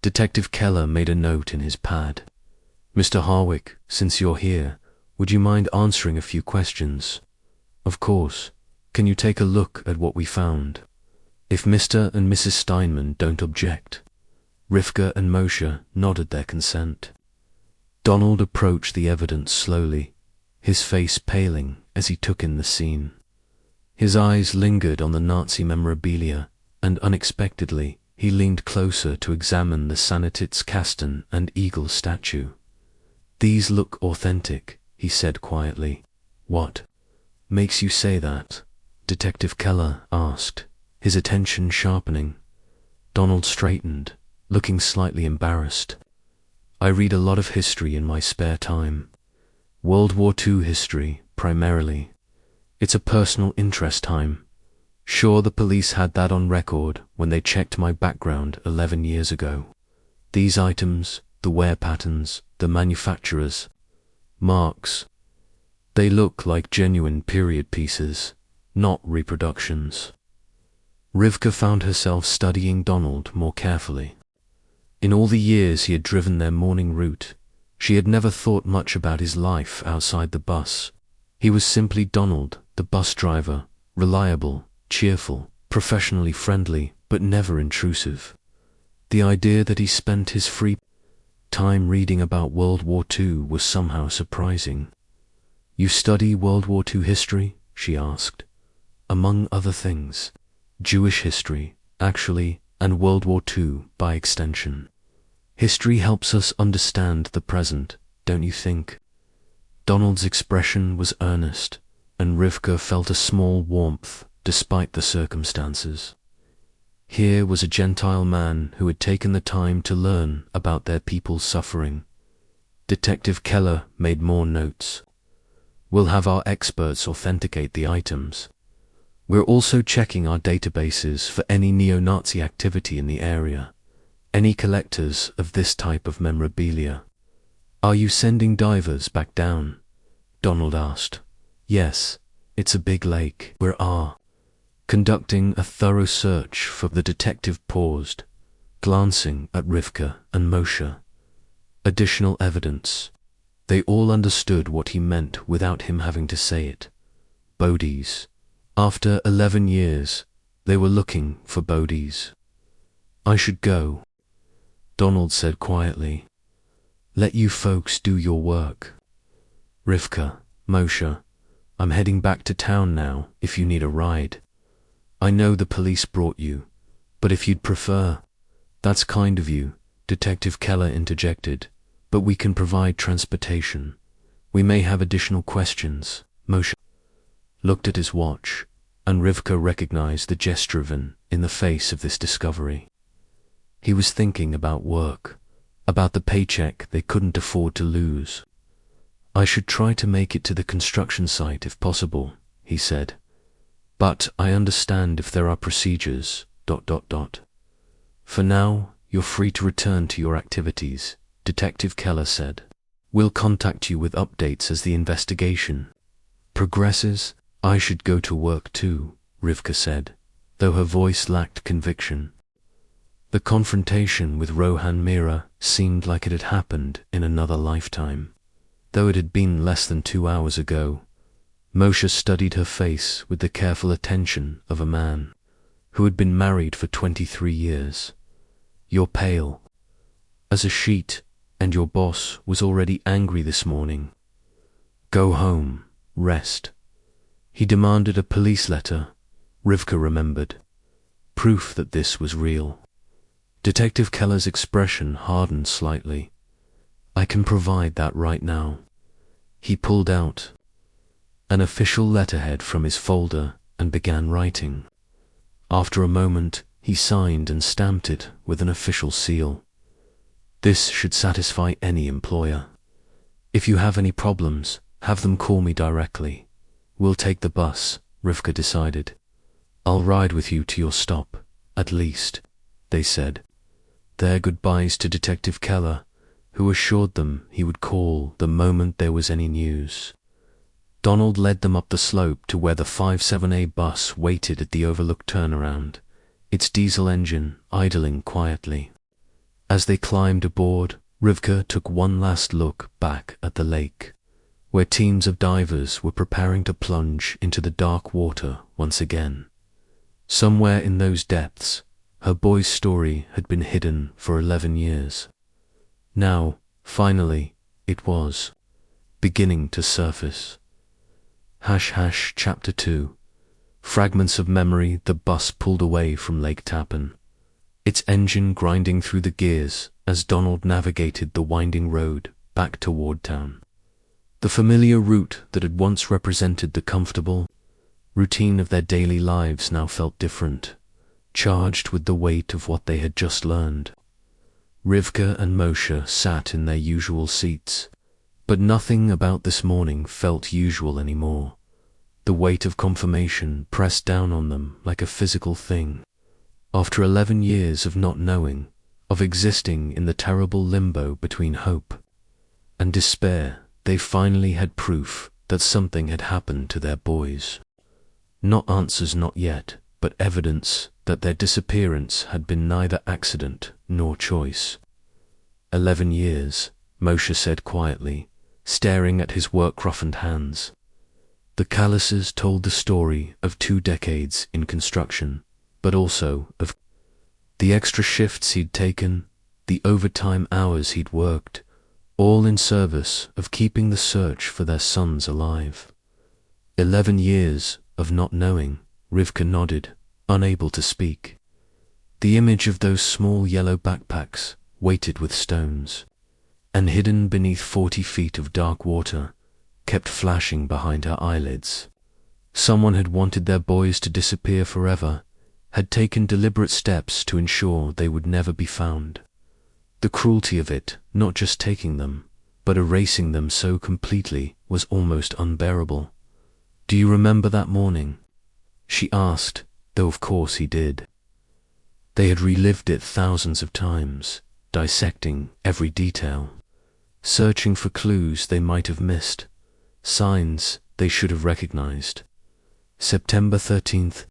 Detective Keller made a note in his pad. Mr. Harwick, since you're here, would you mind answering a few questions? Of course. Can you take a look at what we found? If Mr. and Mrs. Steinman don't object. Rivka and Moshe nodded their consent. Donald approached the evidence slowly, his face paling as he took in the scene. His eyes lingered on the Nazi memorabilia, and unexpectedly he leaned closer to examine the Sanitätskasten and eagle statue. These look authentic, he said quietly. What makes you say that? Detective Keller asked, his attention sharpening. Donald straightened, looking slightly embarrassed. I read a lot of history in my spare time. World War II history, primarily. It's a personal interest time. Sure, the police had that on record when they checked my background 11 years ago. These items, the wear patterns, the manufacturers, marks, they look like genuine period pieces, not reproductions. Rivka found herself studying Donald more carefully. In all the years he had driven their morning route, she had never thought much about his life outside the bus. He was simply Donald, the bus driver, reliable, cheerful, professionally friendly, but never intrusive. The idea that he spent his free time reading about World War II was somehow surprising. You study World War II history? She asked. Among other things. Jewish history, actually, and World War II by extension. History helps us understand the present, don't you think? Donald's expression was earnest, and Rivka felt a small warmth despite the circumstances. Here was a Gentile man who had taken the time to learn about their people's suffering. Detective Keller made more notes. We'll have our experts authenticate the items. We're also checking our databases for any neo-Nazi activity in the area, any collectors of this type of memorabilia. Are you sending divers back down? Donald asked. Yes, it's a big lake. We are conducting a thorough search. For the detective paused, glancing at Rivka and Moshe. Additional evidence. They all understood what he meant without him having to say it. Bodies. After 11 years, they were looking for bodies. I should go, Donald said quietly. Let you folks do your work. Rivka, Moshe, I'm heading back to town now if you need a ride. I know the police brought you, but if you'd prefer. That's kind of you, Detective Keller interjected, but we can provide transportation. We may have additional questions. Moshe looked at his watch, and Rivka recognized the gesture in the face of this discovery. He was thinking about work, about the paycheck they couldn't afford to lose. I should try to make it to the construction site if possible, he said. But I understand if there are procedures, ... For now, you're free to return to your activities, Detective Keller said. We'll contact you with updates as the investigation progresses. I should go to work too, Rivka said, though her voice lacked conviction. The confrontation with Rohan Mira seemed like it had happened in another lifetime, though it had been less than 2 hours ago. Moshe studied her face with the careful attention of a man who had been married for 23 years. You're pale as a sheet, and your boss was already angry this morning. Go home, rest. He demanded a police letter, Rivka remembered, proof that this was real. Detective Keller's expression hardened slightly. I can provide that right now. He pulled out an official letterhead from his folder and began writing. After a moment, he signed and stamped it with an official seal. This should satisfy any employer. If you have any problems, have them call me directly. We'll take the bus, Rivka decided. I'll ride with you to your stop, at least, they said. Their goodbyes to Detective Keller, who assured them he would call the moment there was any news. Donald led them up the slope to where the 57A bus waited at the overlooked turnaround, its diesel engine idling quietly. As they climbed aboard, Rivka took one last look back at the lake, where teams of divers were preparing to plunge into the dark water once again. Somewhere in those depths, her boy's story had been hidden for 11 years. Now, finally, it was beginning to surface. Chapter 2. Fragments of memory. The bus pulled away from Lake Tappan, its engine grinding through the gears as Donald navigated the winding road back toward town. The familiar route that had once represented the comfortable routine of their daily lives now felt different, charged with the weight of what they had just learned. Rivka and Moshe sat in their usual seats, but nothing about this morning felt usual anymore. The weight of confirmation pressed down on them like a physical thing. After 11 years of not knowing, of existing in the terrible limbo between hope and despair, they finally had proof that something had happened to their boys. Not answers not yet, but evidence that their disappearance had been neither accident nor choice. 11 years, Moshe said quietly, staring at his work-roughened hands. The calluses told the story of 2 decades in construction, but also of the extra shifts he'd taken, the overtime hours he'd worked, all in service of keeping the search for their sons alive. 11 years of not knowing. Rivka nodded, unable to speak. The image of those small yellow backpacks, weighted with stones, and hidden beneath 40 feet of dark water, kept flashing behind her eyelids. Someone had wanted their boys to disappear forever, had taken deliberate steps to ensure they would never be found. The cruelty of it, not just taking them, but erasing them so completely, was almost unbearable. "Do you remember that morning?" she asked, though of course he did. They had relived it thousands of times, dissecting every detail, searching for clues they might have missed, signs they should have recognized. September 13th,